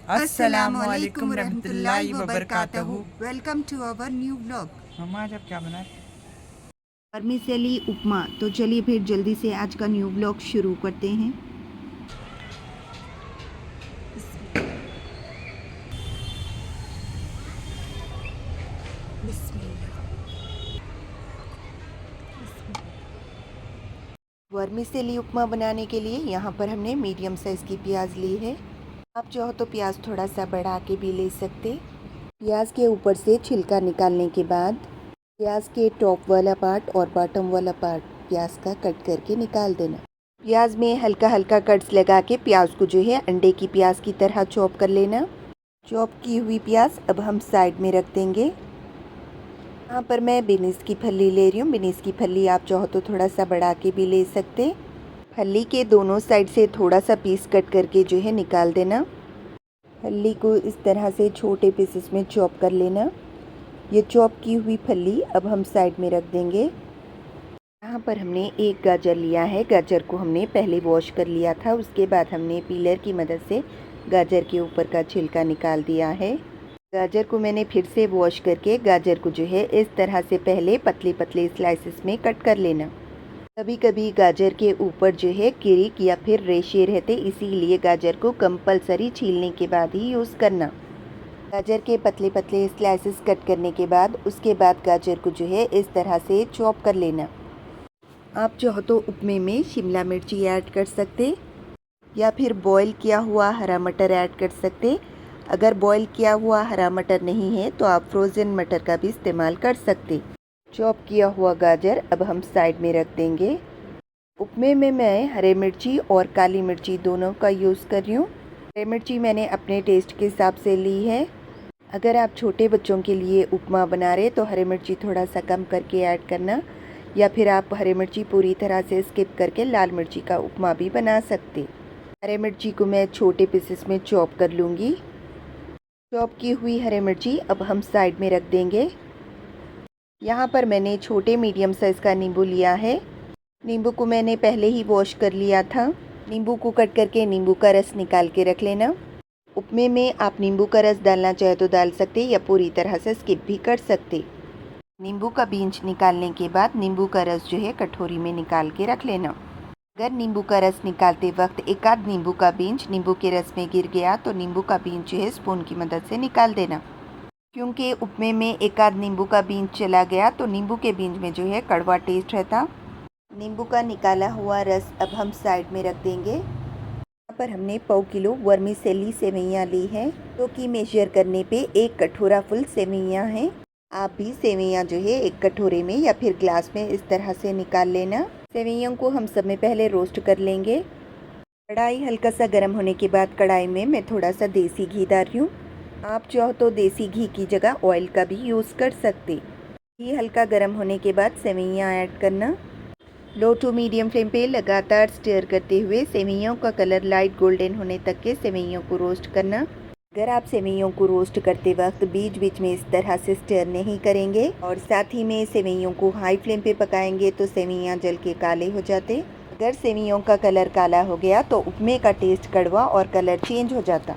अस्सलामुअलैकुम रहमतुल्लाहि व बरकातहू। Welcome to our new vlog. मम्मा आज आप क्या बना रहे? वर्मिसेली उपमा। तो चलिए फिर जल्दी से आज का न्यू व्लॉग शुरू करते हैं। वर्मिसेली उपमा बनाने के लिए यहाँ पर हमने मीडियम साइज़ की प्याज ली है। आप चाहो तो प्याज थोड़ा सा बढ़ा के भी ले सकते। प्याज के ऊपर से छिलका निकालने के बाद प्याज के टॉप वाला पार्ट और बॉटम वाला पार्ट प्याज का कट करके निकाल देना। प्याज में हल्का हल्का कट्स लगा के प्याज को जो है अंडे की प्याज की तरह चॉप कर लेना। चॉप की हुई प्याज अब हम साइड में रख देंगे। यहाँ पर मैं बीन्स की फली ले रही हूँ। बीन्स की फली आप चाहो तो थोड़ा सा बढ़ा के भी ले सकते। फली के दोनों साइड से थोड़ा सा पीस कट करके जो है निकाल देना। फली को इस तरह से छोटे पीसेस में चॉप कर लेना। ये चॉप की हुई फली अब हम साइड में रख देंगे। यहाँ पर हमने एक गाजर लिया है। गाजर को हमने पहले वॉश कर लिया था, उसके बाद हमने पीलर की मदद से गाजर के ऊपर का छिलका निकाल दिया है। गाजर को मैंने फिर से वॉश करके गाजर को जो है इस तरह से पहले पतले पतले स्लाइसेस में कट कर लेना। कभी कभी गाजर के ऊपर जो है किरिक या फिर रेशे रहते, इसीलिए गाजर को कंपलसरी छीलने के बाद ही यूज़ करना। गाजर के पतले पतले स्लाइसेस कट करने के बाद उसके बाद गाजर को जो है इस तरह से चॉप कर लेना। आप चाहो तो उपमे में शिमला मिर्ची ऐड कर सकते या फिर बॉईल किया हुआ हरा मटर ऐड कर सकते। अगर बॉईल किया हुआ हरा मटर नहीं है तो आप फ्रोज़न मटर का भी इस्तेमाल कर सकते। चॉप किया हुआ गाजर अब हम साइड में रख देंगे। उपमे में मैं हरी मिर्ची और काली मिर्ची दोनों का यूज़ कर रही हूँ। हरी मिर्ची मैंने अपने टेस्ट के हिसाब से ली है। अगर आप छोटे बच्चों के लिए उपमा बना रहे तो हरी मिर्ची थोड़ा सा कम करके ऐड करना, या फिर आप हरी मिर्ची पूरी तरह से स्किप करके लाल मिर्ची का उपमा भी बना सकते। हरी मिर्ची को मैं छोटे पीसेस में चॉप कर लूँगी। चॉप की हुई हरी मिर्ची अब हम साइड में रख देंगे। यहाँ पर मैंने छोटे मीडियम साइज़ का नींबू लिया है। नींबू को मैंने पहले ही वॉश कर लिया था। नींबू को कट करके नींबू का रस निकाल के रख लेना। उपमे में आप नींबू का रस डालना चाहे तो डाल सकते या पूरी तरह से स्किप भी कर सकते। नींबू का बीज निकालने के बाद नींबू का रस जो है कटोरी में निकाल के रख लेना। अगर नींबू का रस निकालते वक्त एक आध नींबू का बीज नींबू के रस में गिर गया तो नींबू का बीज जो है स्पून की मदद से निकाल देना, क्योंकि उपमे में एक आध नींबू का बीज चला गया तो नींबू के बीज में जो है कड़वा टेस्ट रहता। नींबू का निकाला हुआ रस अब हम साइड में रख देंगे। यहाँ पर हमने 1.25 किलो वर्मिसेली सेवइयाँ ली है, तो कि मेजर करने पे एक कटोरा फुल सेवइयाँ हैं। आप भी सेवइयाँ जो है एक कटोरे में या फिर ग्लास में इस तरह से निकाल लेना। सेवइयों को हम सब में पहले रोस्ट कर लेंगे। कढ़ाई हल्का सा गर्म होने के बाद कढ़ाई में मैं थोड़ा सा देसी घी डाल रही हूँ। आप चाहो तो देसी घी की जगह ऑयल का भी यूज़ कर सकते। घी हल्का गर्म होने के बाद सेवइयाँ ऐड करना। लो टू मीडियम फ्लेम पे लगातार स्टर करते हुए सेवइयों का कलर लाइट गोल्डन होने तक के सेवइयों को रोस्ट करना। अगर आप सेवइयों को रोस्ट करते वक्त बीच बीच में इस तरह से स्टर नहीं करेंगे और साथ ही में सेवइयों को हाई फ्लेम पे पकाएंगे तो सेवइयाँ जल के काले हो जाते। अगर सेवइयों का कलर काला हो गया तो उपमे का टेस्ट कड़वा और कलर चेंज हो जाता।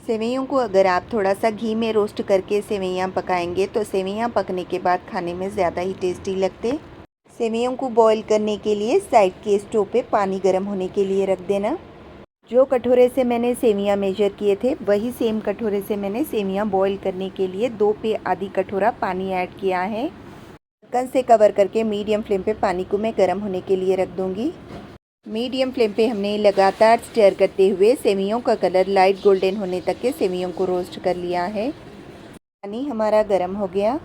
सेवइयों को अगर आप थोड़ा सा घी में रोस्ट करके सेवइयाँ पकाएंगे तो सेवइयाँ पकने के बाद खाने में ज़्यादा ही टेस्टी लगते। सेवइयों को बॉईल करने के लिए साइड के स्टोव पे पानी गर्म होने के लिए रख देना। जो कटोरे से मैंने सेवइयाँ मेजर किए थे वही सेम कटोरे से मैंने सेवइयाँ बॉईल करने के लिए 2 पे आधी कटोरा पानी ऐड किया है। ढक्कन से कवर करके मीडियम फ्लेम पे पानी को मैं गर्म होने के लिए रख दूँगी। मीडियम फ्लेम पे हमने लगातार स्टर करते हुए सेवइयों का कलर लाइट गोल्डन होने तक के सेवइयों को रोस्ट कर लिया है। पानी हमारा गर्म हो गया।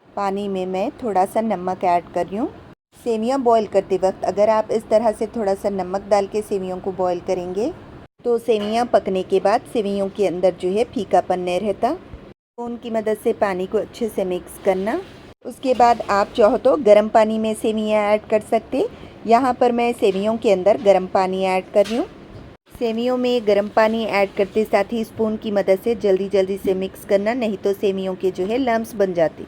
पानी में मैं थोड़ा सा नमक ऐड कर रही हूँ। सेवइयाँ बॉईल करते वक्त अगर आप इस तरह से थोड़ा सा नमक डाल के सेवइयों को बॉईल करेंगे तो सेवइयाँ पकने के बाद सेवइयों के अंदर जो है फीकापन नहीं रहता। स्पून की मदद से पानी को अच्छे से मिक्स करना। उसके बाद आप चाहो तो गर्म पानी में सेवइयाँ ऐड कर सकते। यहाँ पर मैं सेवइयों के अंदर गर्म पानी ऐड कर रही हूँ। सेवइयों में गर्म पानी ऐड करते साथ ही स्पून की मदद से जल्दी से मिक्स करना, नहीं तो सेवइयों के जो है लम्स बन जाते।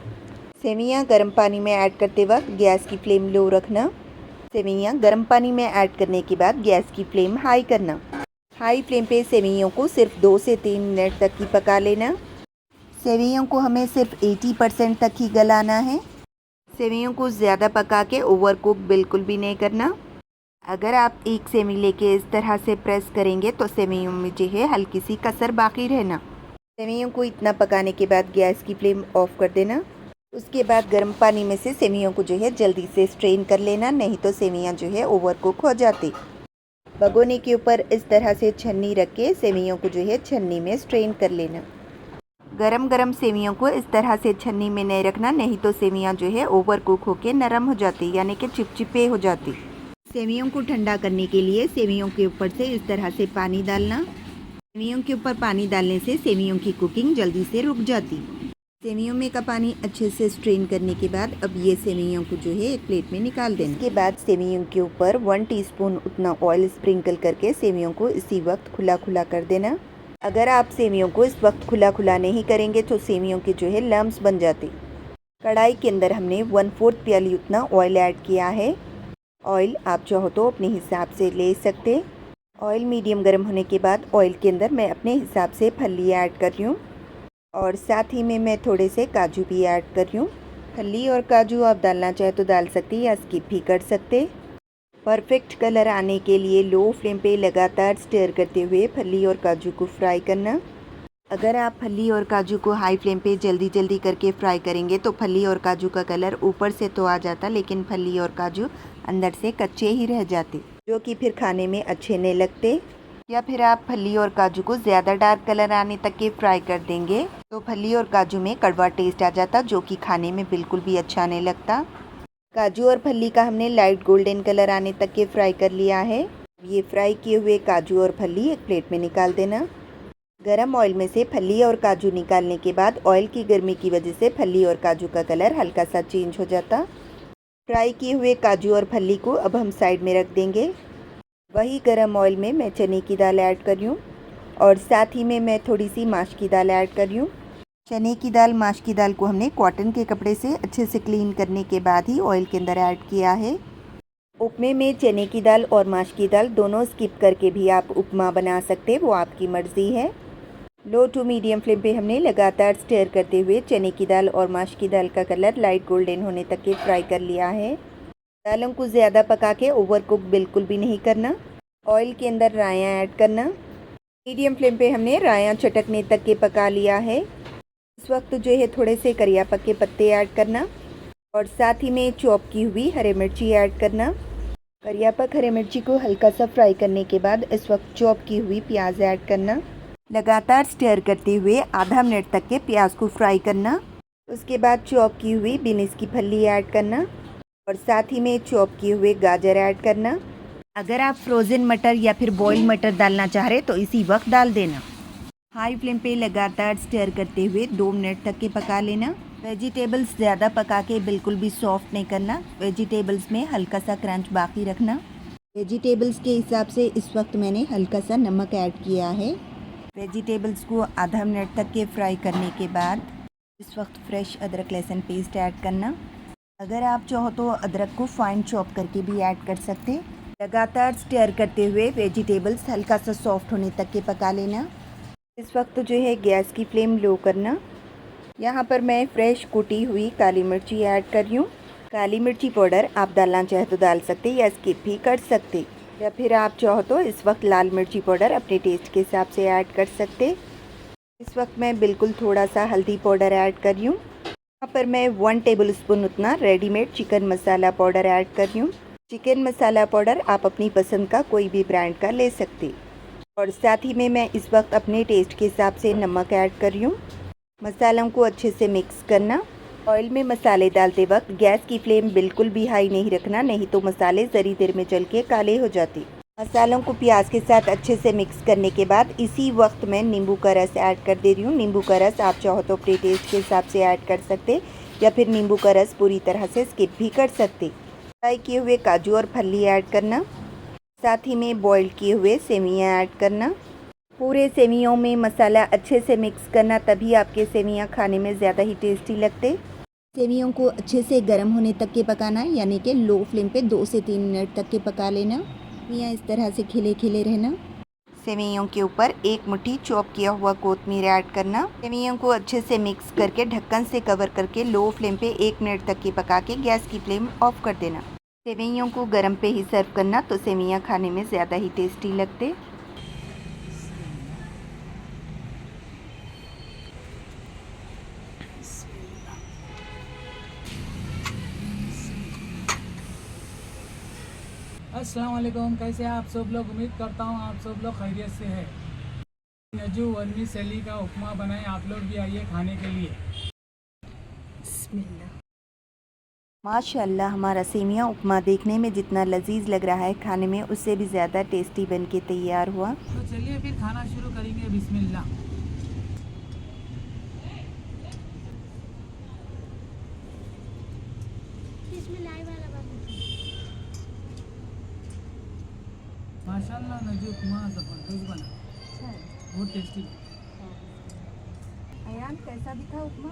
सेवइयाँ गर्म पानी में ऐड करते वक्त गैस की फ्लेम लो रखना। सेवइयाँ गर्म पानी में ऐड करने के बाद गैस की फ्लेम हाई करना। हाई फ्लेम पे सेवइयों को सिर्फ 2 से 3 मिनट तक ही पका लेना। सेवइयों को हमें सिर्फ 80% तक ही गलाना है। सेवइयों को ज़्यादा पका के ओवर कुक बिल्कुल भी नहीं करना। अगर आप एक सेवई लेके इस तरह से प्रेस करेंगे तो सेवइयों में जो है हल्की सी कसर बाकी रहना। सेवइयों को इतना पकाने के बाद गैस की फ्लेम ऑफ कर देना। उसके बाद गर्म पानी में से सेवइयों को जो है जल्दी से स्ट्रेन कर लेना, नहीं तो सेवइयाँ जो है ओवर कुक हो जाती। भगोने के ऊपर इस तरह से छन्नी रख के सेवइयों को जो है छन्नी में स्ट्रेन कर लेना। गरम गरम सेवइयों को इस तरह से छन्नी में नहीं रखना, नहीं तो सेवइयाँ जो है ओवर कुक होके नरम हो जाती, यानी कि चिपचिपे हो जाती। सेवइयों को ठंडा करने के लिए सेवइयों के ऊपर से इस तरह से पानी डालना। सेवइयों के ऊपर पानी डालने से सेवइयों की कुकिंग जल्दी से रुक जाती। सेवइयों में का पानी अच्छे से स्ट्रेन करने के बाद अब ये सेवइयों को जो है एक प्लेट में निकाल देना। इसके बाद सेवइयों के ऊपर 1 टीस्पून उतना ऑयल स्प्रिंकल करके सेवइयों को इसी वक्त खुला खुला कर देना। अगर आप सेवइयों को इस वक्त खुला खुला नहीं करेंगे तो सेवइयों के जो है लम्स बन जाते। कढ़ाई के अंदर हमने 1/4 प्याली उतना ऑयल ऐड किया है। ऑयल आप चाहो तो अपने हिसाब से ले सकते। ऑयल मीडियम गर्म होने के बाद ऑयल के अंदर मैं अपने हिसाब से फली ऐड कर रही हूँ और साथ ही में मैं थोड़े से काजू भी ऐड कर रही हूँ। फली और काजू आप डालना चाहे तो डाल सकते या स्किप भी कर सकते। परफेक्ट कलर आने के लिए लो फ्लेम पे लगातार स्टर करते हुए फली और काजू को फ्राई करना। अगर आप फली और काजू को हाई फ्लेम पे जल्दी जल्दी करके फ्राई करेंगे तो फली और काजू का कलर ऊपर से तो आ जाता, लेकिन फली और काजू अंदर से कच्चे ही रह जाते, जो कि फिर खाने में अच्छे नहीं लगते। या फिर आप फली और काजू को ज़्यादा डार्क कलर आने तक के फ्राई कर देंगे तो फली और काजू में कड़वा टेस्ट आ जाता, जो कि खाने में बिल्कुल भी अच्छा नहीं लगता। काजू और फली का हमने लाइट गोल्डन कलर आने तक के फ्राई कर लिया है। ये फ्राई किए हुए काजू और फली एक प्लेट में निकाल देना। गरम ऑयल में से फली और काजू निकालने के बाद ऑयल की गर्मी की वजह से फली और काजू का कलर हल्का सा चेंज हो जाता। फ्राई किए हुए काजू और फली को अब हम साइड में रख देंगे। वही गरम ऑयल में मैं चने की दाल ऐड कर रही हूँ और साथ ही में मैं थोड़ी सी माश की दाल ऐड कर रही हूँ। चने की दाल, माश की दाल को हमने कॉटन के कपड़े से अच्छे से क्लीन करने के बाद ही ऑयल के अंदर ऐड किया है। उपमे में चने की दाल और माश की दाल दोनों स्किप करके भी आप उपमा बना सकते, वो आपकी मर्ज़ी है। लो टू मीडियम फ्लेम पे हमने लगातार स्टर करते हुए चने की दाल और माश की दाल का कलर लाइट गोल्डन होने तक के फ्राई कर लिया है। दालों को ज़्यादा पका के ओवर कुक बिल्कुल भी नहीं करना। ऑयल के अंदर रायता ऐड करना। मीडियम फ्लेम पे हमने रायता चटकने तक के पका लिया है। इस वक्त जो है थोड़े से करियापत्ते के पत्ते ऐड करना और साथ ही में चॉप की हुई हरी मिर्ची ऐड करना। करियापत्ते हरी मिर्ची को हल्का सा फ्राई करने के बाद इस वक्त चॉप की हुई प्याज ऐड करना। लगातार स्टर करते हुए आधा मिनट तक के प्याज को फ्राई करना। उसके बाद चॉप की हुई बीन्स की फली ऐड करना और साथ ही में चॉप किए हुए गाजर ऐड करना। अगर आप फ्रोज़न मटर या फिर बॉइल्ड मटर डालना चाह रहे तो इसी वक्त डाल देना। हाई फ्लेम पे लगातार स्टर करते हुए 2 मिनट तक के पका लेना। वेजिटेबल्स ज़्यादा पका के बिल्कुल भी सॉफ्ट नहीं करना। वेजिटेबल्स में हल्का सा क्रंच बाकी रखना। वेजिटेबल्स के हिसाब से इस वक्त मैंने हल्का सा नमक ऐड किया है। वेजिटेबल्स को आधा मिनट तक के फ्राई करने के बाद इस वक्त फ्रेश अदरक लहसुन पेस्ट ऐड करना। अगर आप चाहो तो अदरक को फाइन चॉप करके भी ऐड कर सकते। लगातार स्टर करते हुए वेजिटेबल्स हल्का सा सॉफ्ट होने तक के पका लेना। इस वक्त जो है गैस की फ्लेम लो करना। यहाँ पर मैं फ्रेश कुटी हुई काली मिर्ची ऐड कर रही हूँ। काली मिर्ची पाउडर आप डालना चाहे तो डाल सकते या स्किप भी कर सकते, या फिर आप चाहो तो इस वक्त लाल मिर्ची पाउडर अपने टेस्ट के हिसाब से ऐड कर सकते। इस वक्त मैं बिल्कुल थोड़ा सा हल्दी पाउडर ऐड कर रही हूँ। यहाँ पर मैं 1 टेबलस्पून उतना रेडीमेड चिकन मसाला पाउडर ऐड कर रही हूँ। चिकन मसाला पाउडर आप अपनी पसंद का कोई भी ब्रांड का ले सकते। और साथ ही में मैं इस वक्त अपने टेस्ट के हिसाब से नमक ऐड कर रही हूँ। मसालों को अच्छे से मिक्स करना। ऑयल में मसाले डालते वक्त गैस की फ्लेम बिल्कुल भी हाई नहीं रखना, नहीं तो मसाले ज़री देर में जल के काले हो जाते। मसालों को प्याज के साथ अच्छे से मिक्स करने के बाद इसी वक्त मैं नींबू का रस ऐड कर दे रही हूँ। नींबू का रस आप चाहो तो अपने टेस्ट के हिसाब से ऐड कर सकते, या फिर नींबू का रस पूरी तरह से स्किप भी कर सकते। फ्राई किए हुए काजू और फली ऐड करना। साथ ही में बॉईल किए हुए सेवइयाँ ऐड करना। पूरे सेवइयों में मसाला अच्छे से मिक्स करना, तभी आपके सेवइयाँ खाने में ज़्यादा ही टेस्टी लगते। सेवइयों को अच्छे से गर्म होने तक के पकाना, यानी कि लो फ्लेम पे 2 से 3 मिनट तक के पका लेना। सेवइयाँ इस तरह से खिले खिले रहना। सेवइयों के ऊपर 1 मुट्ठी चॉप किया हुआ कोतमीर ऐड करना। सेवइयों को अच्छे से मिक्स करके ढक्कन से कवर करके लो फ्लेम पे 1 मिनट तक की पका के गैस की फ्लेम ऑफ कर देना। सेवइयों को गर्म पे ही सर्व करना तो सेवइयाँ खाने में ज़्यादा ही टेस्टी लगते। अस्सलाम वालेकुम, कैसे हैं आप सब लोग। उम्मीद करता हूँ आप सब लोग खैरियत से हैं। नजू वर्मिसेली का उपमा बनाए, आप लोग भी आइए खाने के लिए। माशाअल्लाह, हमारा सेमिया उपमा देखने में जितना लजीज लग रहा है, खाने में उससे भी ज़्यादा टेस्टी बन के तैयार हुआ। तो चलिए फिर खाना शुरू करेंगे। बिस्मिल्लाह। माशाअल्लाह नजू उपमा ज़बरदस्त बना, बहुत टेस्टी। अयान, कैसा भी था उपमा?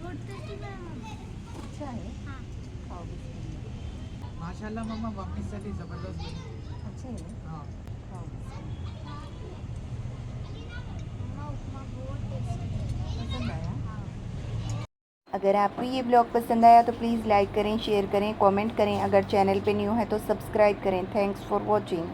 अच्छा है। खाओ। माशाअल्लाह मम्मा, वर्मिसेली ज़बरदस्त बनी। अच्छा है। हाँ। खाओ। पसंद आया? अगर आपको ये ब्लॉग पसंद आया तो प्लीज़ लाइक करें, शेयर करें, कमेंट करें। अगर चैनल पे न्यू है तो सब्सक्राइब करें। Thanks for watching.